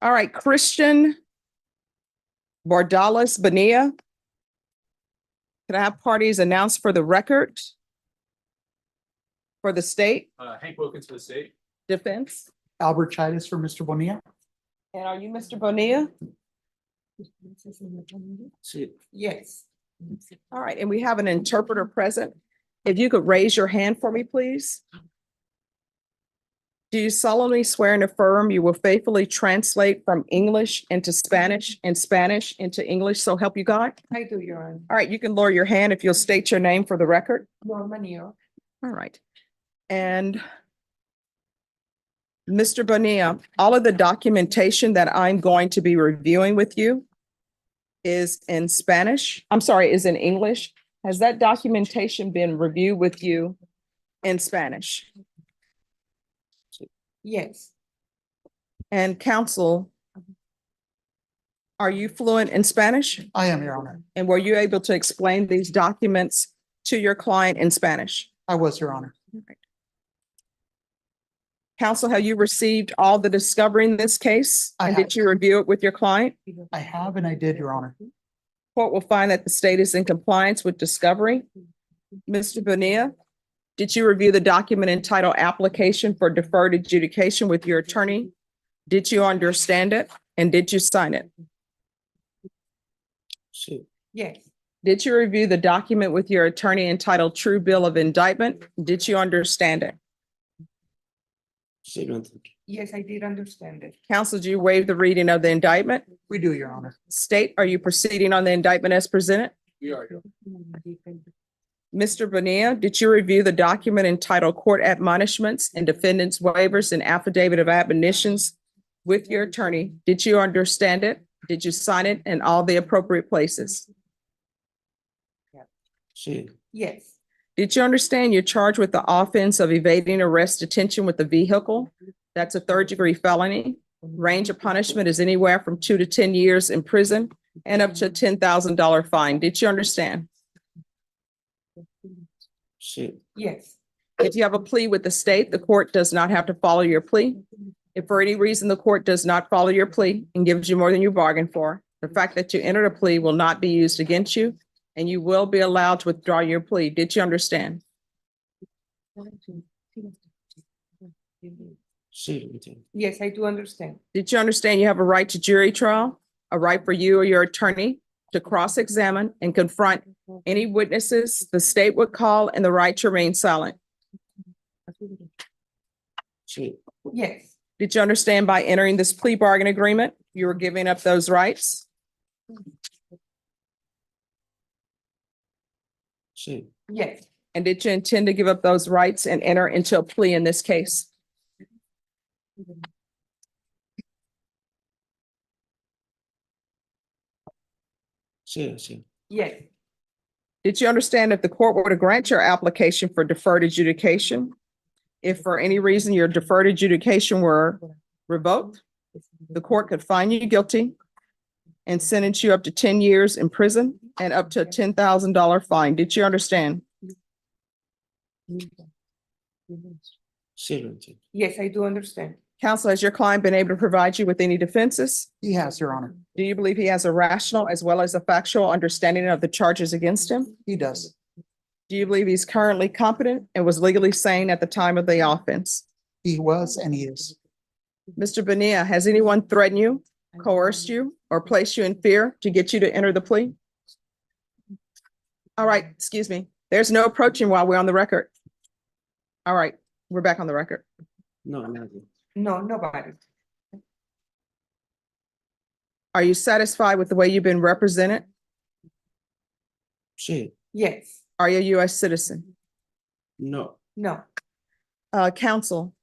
All right, Christian Bonilla. Can I have parties announced for the record? For the state Hank Wilkins for the state. defense? Albert Chidas for Mr. Bonilla. And are you Mr. Bonilla? Yes. All right, and we have an interpreter present. If you could raise your hand for me, please. Do you solemnly swear and affirm you will faithfully translate from English into Spanish and Spanish into English, so help you God? I do, Your Honor. All right, you can lower your hand if you'll state your name for the record. Norma Neo. All right. And Mr. Bonilla, all of the documentation that I'm going to be reviewing with you is in Spanish. I'm sorry, is in English. Has that documentation been reviewed with you in Spanish? Yes, And counsel, are you fluent in Spanish? I am, Your Honor. And were you able to explain these documents to your client in Spanish? I was, Your Honor. Counsel, have you received all the discovery in this case? I And have. did you review it with your client? I have and I did, Your Honor. Court will find that the state is in compliance with discovery. Mr. Bonilla, did you review the document entitled Application for Deferred Adjudication with your attorney? Did you understand it? And did you sign it? yes, Did you review the document with your attorney entitled True Bill of Indictment? Did you understand it? yes, I did understand it. Counsel, do you waive the reading of the indictment? We do, Your Honor. State, are you proceeding on the indictment as presented? We are. Mr. Bonilla, did you review the document entitled Court Admonishments and Defendant's Waivers and Affidavit of Admonitions with your attorney? Did you understand it? Did you sign it in all the appropriate places? Yes, Did you understand you're charged with the offense of evading arrest detention with a vehicle? That's a third-degree felony. Range of punishment is anywhere from 2 to 10 years in prison and up to a $10,000 fine. Did you understand? yes, If you have a plea with the state, the court does not have to follow your plea. If for any reason the court does not follow your plea and gives you more than you bargained for, the fact that you entered a plea will not be used against you, and you will be allowed to withdraw your plea. Did you understand? yes, I do understand. Did you understand you have a right to jury trial, a right for you or your attorney to cross-examine and confront any witnesses the state would call, and the right to remain silent? Yes, Did you understand by entering this plea bargain agreement, you were giving up those rights? yes, And did you intend to give up those rights and enter into a plea in this case? yes, Did you understand if the court were to grant your application for deferred adjudication, if for any reason your deferred adjudication were revoked, the court could find you guilty and sentence you up to 10 years in prison and up to a $10,000 fine? Did you understand? yes, I do understand. Counsel, has your client been able to provide you with any defenses? He has, Your Honor. Do you believe he has a rational as well as a factual understanding of the charges against him? He does. Do you believe he's currently competent and was legally sane at the time of the offense? He was and he is. Mr. Bonilla, has anyone threatened you, coerced you, or placed you in fear to get you to enter the plea? All right, excuse me. There's no approaching while we're on the record. All right, we're back on the record. No, nobody. Are you satisfied with the way you've been represented? Yes, Are you a U.S. citizen? no, Counsel,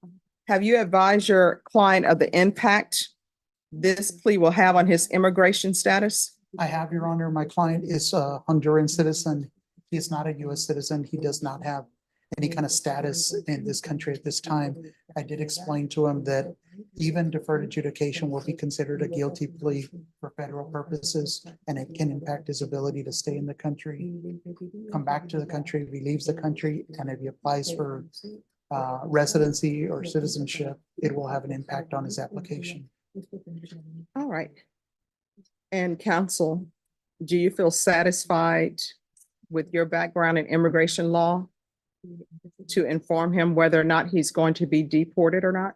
have you advised your client of the impact this plea will have on his immigration status? I have, Your Honor. My client is a Honduran citizen. He is not a U.S. citizen. He does not have any kind of status in this country at this time. I did explain to him that even deferred adjudication will be considered a guilty plea for federal purposes, and it can impact his ability to stay in the country, come back to the country if he leaves the country, and if he applies for residency or citizenship, it will have an impact on his application. All right. And counsel, do you feel satisfied with your background in immigration law to inform him whether or not he's going to be deported or not?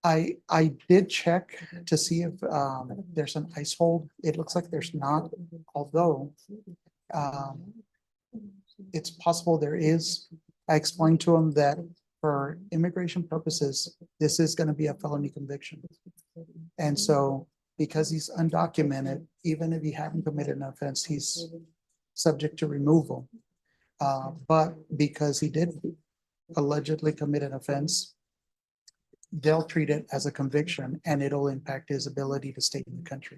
I did check to see if there's an ice hold. It looks like there's not, although um, it's possible there is. I explained to him that for immigration purposes, this is gonna be a felony conviction. And so because he's undocumented, even if he hadn't committed an offense, he's subject to removal. But because he did allegedly commit an offense, they'll treat it as a conviction and it'll impact his ability to stay in the country.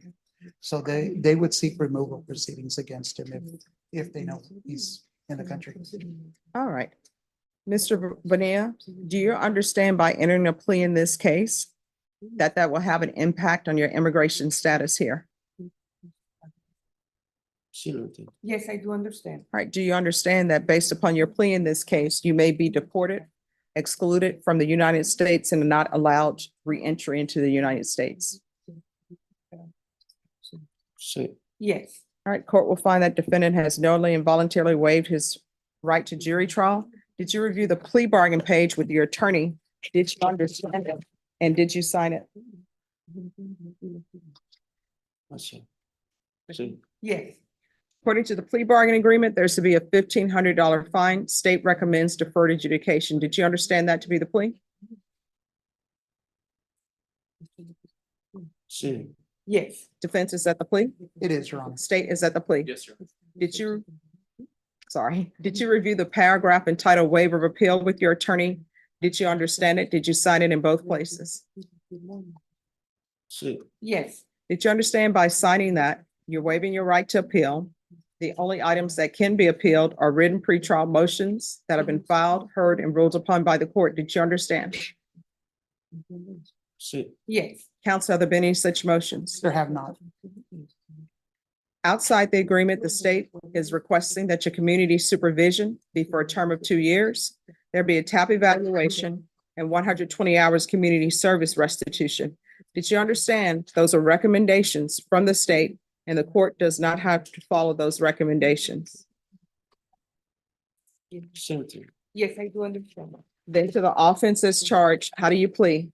So they would seek removal proceedings against him if they know he's in the country. All right. Mr. Bonilla, do you understand by entering a plea in this case that that will have an impact on your immigration status here? Yes, I do understand. All right. Do you understand that based upon your plea in this case, you may be deported, excluded from the United States, and not allowed reentry into the United States? Yes, All right, court will find that defendant has knowingly and voluntarily waived his right to jury trial. Did you review the plea bargain page with your attorney? Did you understand it? And did you sign it? yes, According to the plea bargain agreement, there's to be a $1,500 fine. State recommends deferred adjudication. Did you understand that to be the plea? yes, Defense is at the plea? It is, Your Honor. State is at the plea? Yes, sir. Did you, did you review the paragraph entitled waiver of appeal with your attorney? Did you understand it? Did you sign it in both places? yes, Did you understand by signing that you're waiving your right to appeal? The only items that can be appealed are written pretrial motions that have been filed, heard, and ruled upon by the court. Did you understand? yes, Counsel, have there been any such motions? There have not. Outside the agreement, the state is requesting that your community supervision be for a term of 2 years. There be a TAP evaluation and 120 hours community service restitution. Did you understand those are recommendations from the state and the court does not have to follow those recommendations? yes, I do understand. Then to the offenses charged, how do you plead?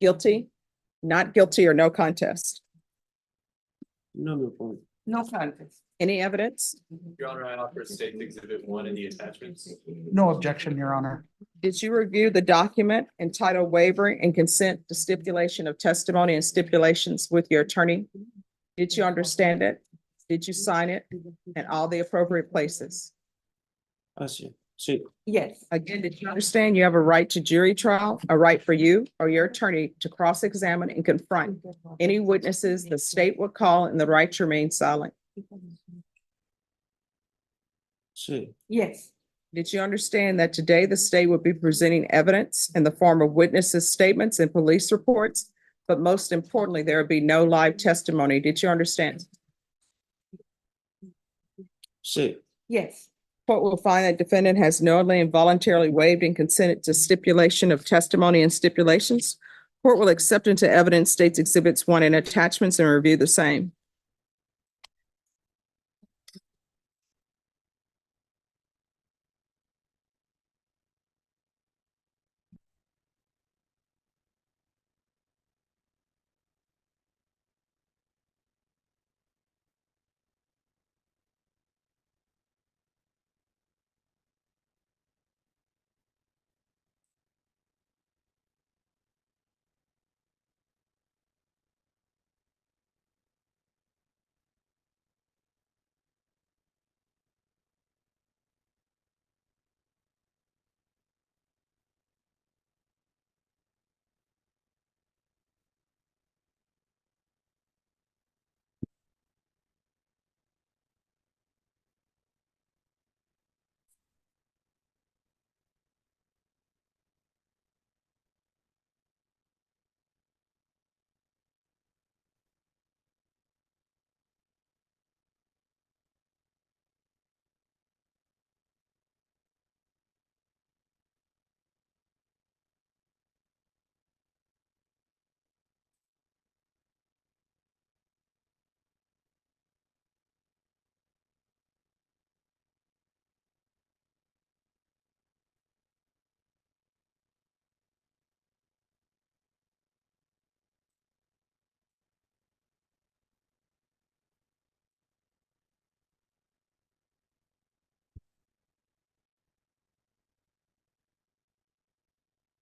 Guilty, not guilty, or no contest? No contest. Any evidence? Your Honor, I offer State Exhibit 1 in the attachments. No objection, Your Honor. Did you review the document entitled wavering and consent to stipulation of testimony and stipulations with your attorney? Did you understand it? Did you sign it in all the appropriate places? Yes, Again, did you understand you have a right to jury trial, a right for you or your attorney to cross-examine and confront any witnesses the state would call and the right to remain silent? yes, Did you understand that today the state would be presenting evidence in the form of witnesses' statements and police reports? But most importantly, there would be no live testimony. Did you understand? yes, Court will find that defendant has knowingly and voluntarily waived and consented to stipulation of testimony and stipulations. Court will accept into evidence States Exhibits 1 and attachments and review the same.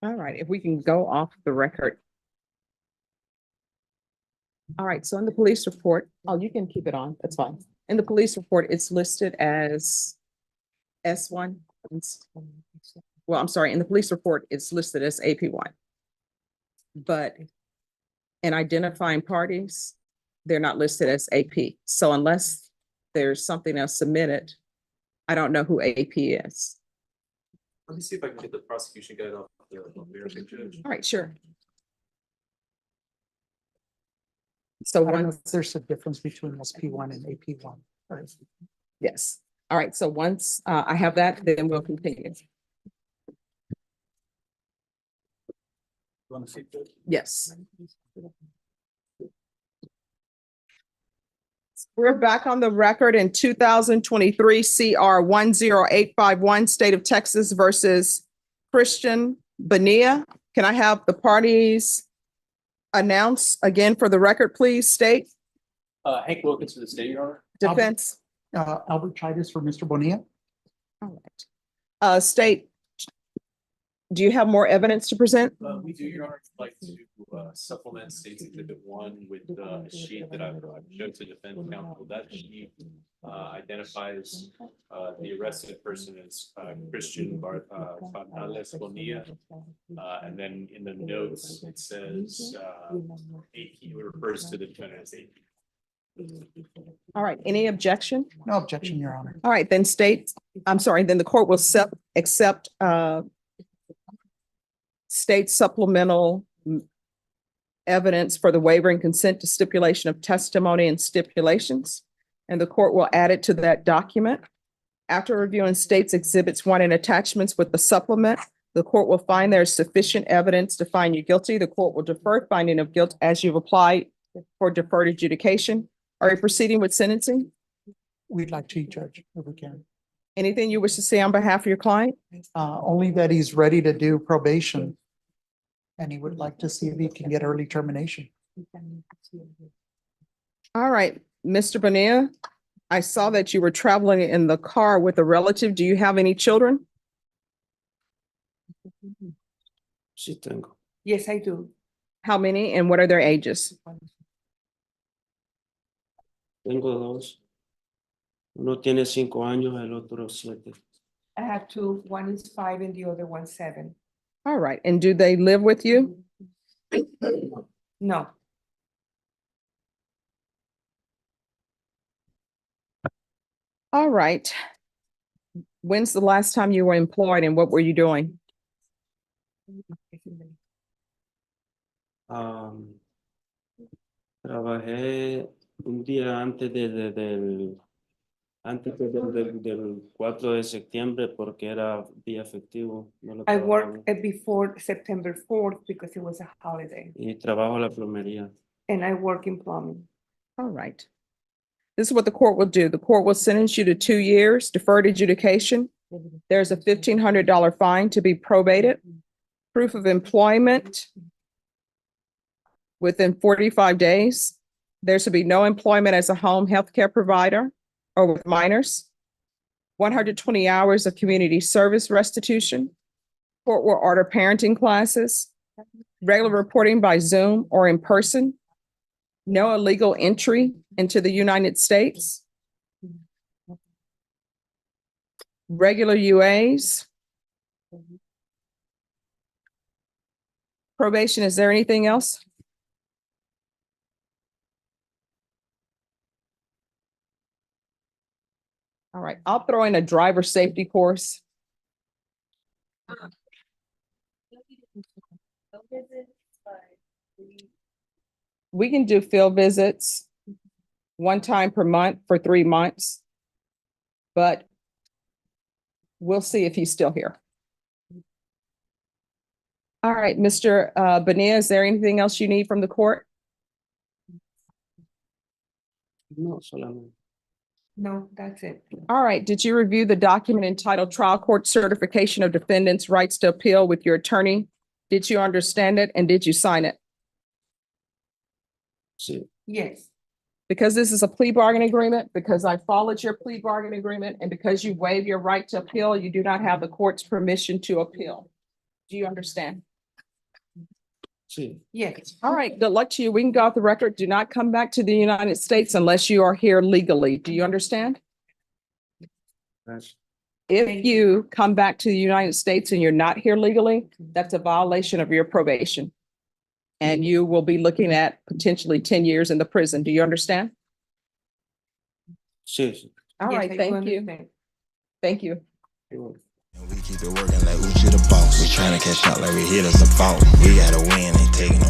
All right, if we can go off the record. All right, so in the police report, oh, you can keep it on, that's fine. In the police report, it's listed as S1. Well, I'm sorry, in the police report, it's listed as AP1. But in identifying parties, they're not listed as AP. So unless there's something else submitted, I don't know who AP is. Let me see if I can get the prosecution guide off the verification judge. All right, sure. So I don't know once, if there's a difference between SP1 and AP1. yes. All right, so once I have that, then we'll continue. Want to see that? Yes. We're back on the record in 2023 CR 10851, State of Texas versus Christian Bonilla. Can I have the parties announce again for the record, please? State, Hank Wilkins to the state, Your Honor. defense. Albert Titus for Mr. Bonilla. All right. State, do you have more evidence to present? We do, Your Honor. I'd like to supplement State's Exhibit 1 with a sheet that I've showed to defense counsel. That sheet identifies the arrested person as Christian Bonilla. And then in the notes, it says AP, refers to the defendant as AP. All right, any objection? No objection, Your Honor. All right, then state, I'm sorry, then the court will accept state supplemental evidence for the waiver and consent to stipulation of testimony and stipulations. And the court will add it to that document. After reviewing state's exhibits 1 and attachments with the supplement, the court will find there's sufficient evidence to find you guilty. The court will defer finding of guilt as you've applied for deferred adjudication. Are you proceeding with sentencing? We'd like to, Judge, if we can. Anything you wish to say on behalf of your client? Only that he's ready to do probation. And he would like to see if he can get early termination. All right, Mr. Bonilla, I saw that you were traveling in the car with a relative. Do you have any children? Sí tengo. Yes, I do. How many and what are their ages? Tengo dos. Uno tiene 5 años, el otro 7. I have two. One is 5 and the other one's 7. All right, and do they live with you? No, All right. When's the last time you were employed and what were you doing? Trabajé un día antes del 4 de septiembre porque era día festivo. No lo I trabajaba. worked before September 4th because it was a holiday, Y trabajo la plomería. and I work in plumbing. All right. This is what the court will do. The court will sentence you to 2 years deferred adjudication. There's a $1,500 fine to be probated. Proof of employment within 45 days. There should be no employment as a home health care provider or with minors. 120 hours of community service restitution. Court will order parenting classes. Regular reporting by Zoom or in person. No illegal entry into the United States. Regular UAs. Probation, is there anything else? All right, I'll throw in a driver safety course. We can do field visits 1 time per month for 3 months. But we'll see if he's still here. All right, Mr. Bonilla, is there anything else you need from the court? No, solamente. No, that's it. All right, did you review the document entitled Trial Court Certification of Defendant's Rights to Appeal with your attorney? Did you understand it and did you sign it? Sí. Yes, Because this is a plea bargain agreement, because I followed your plea bargain agreement, and because you waive your right to appeal, you do not have the court's permission to appeal. Do you understand? Sí. Yes. All right, good luck to you. We can go off the record. Do not come back to the United States unless you are here legally. Do you understand? Gracias. If you come back to the United States and you're not here legally, that's a violation of your probation. And you will be looking at potentially 10 years in the prison. Do you understand? Sí, sí. All Yes, right, I do thank you. understand. Thank you. Igual. And we keep it working like Oouchie the boss. We tryna catch out like we hit us a fault. We gotta win, ain't taking no